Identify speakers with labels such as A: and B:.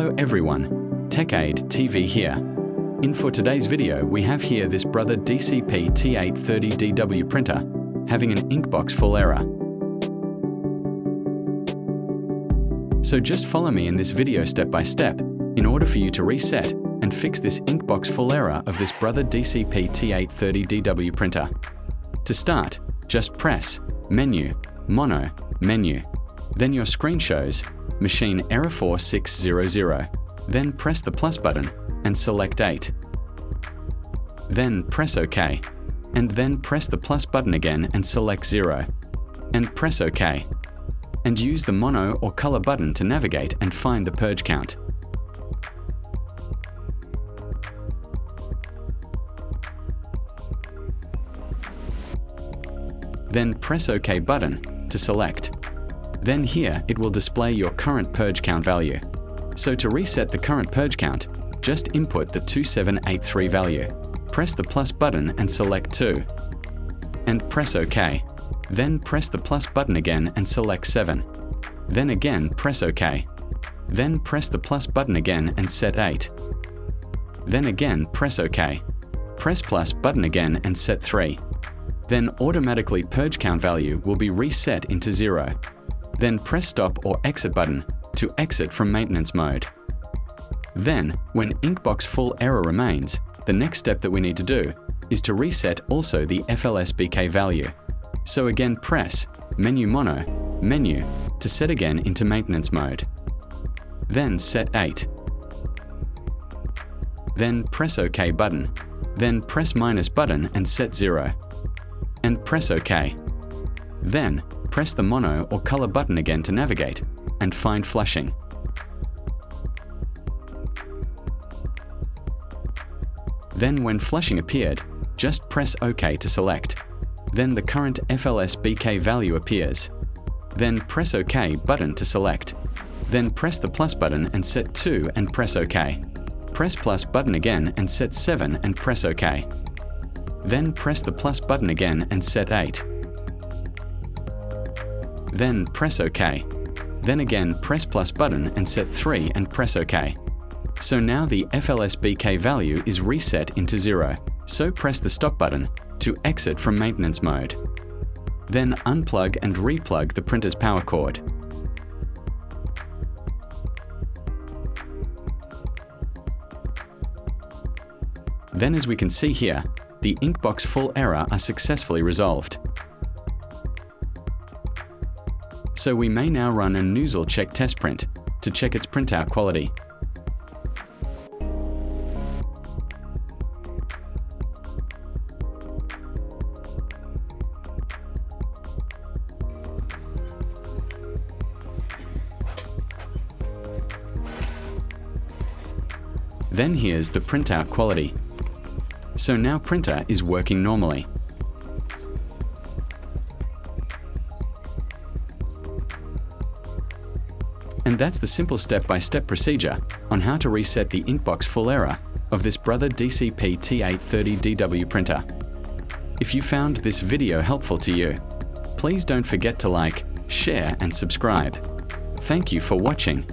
A: Hello everyone, Tech Aid TV here. In for today's video we have here this Brother DCP-T830DW printer having an InkBox Full Error. So just follow me in this video step by step in order for you to reset and fix this InkBox Full Error of this Brother DCP-T830DW printer. To start, just press Menu, Mono, Menu. Then your screen shows Machine Error 4600. Then press the plus button and select 8. Then press OK. And then press the plus button again and select 0. And press OK. And use the mono or color button to navigate and find the purge count. Then press OK button to select. Then here it will display your current purge count value. So to reset the current purge count, just input the 2783 value. Press the plus button and select 2. And press OK. Then press the plus button again and select 7. Then again press OK. Then press the plus button again and set 8. Then again press OK. Press plus button again and set 3. Then automatically purge count value will be reset into 0. Then press stop or exit button to exit from maintenance mode. Then, when InkBox Full Error remains, the next step that we need to do is to reset also the FLSBK value. So again press Menu Mono, Menu to set again into maintenance mode. Then set 8. Then press OK button. Then press minus button and set 0. And press OK. Then press the mono or color button again to navigate and find flushing. Then when flushing appeared, just press OK to select. Then the current FLSBK value appears. Then press OK button to select. Then press the plus button and set 2 and press OK. Press plus button again and set 7 and press OK. Then press the plus button again and set 8. Then press OK. Then again press plus button and set 3 and press OK. So now the FLSBK value is reset into 0. So press the stop button to exit from maintenance mode. Then unplug and replug the printer's power cord. Then as we can see here, the InkBox Full Error are successfully resolved. So we may now run a nozzle check test print to check its printout quality. Then here's the printout quality. So now printer is working normally. And that's the simple step-by-step procedure on how to reset the InkBox Full Error of this Brother DCP-T830DW printer. If you found this video helpful to you, please don't forget to like, share and subscribe. Thank you for watching.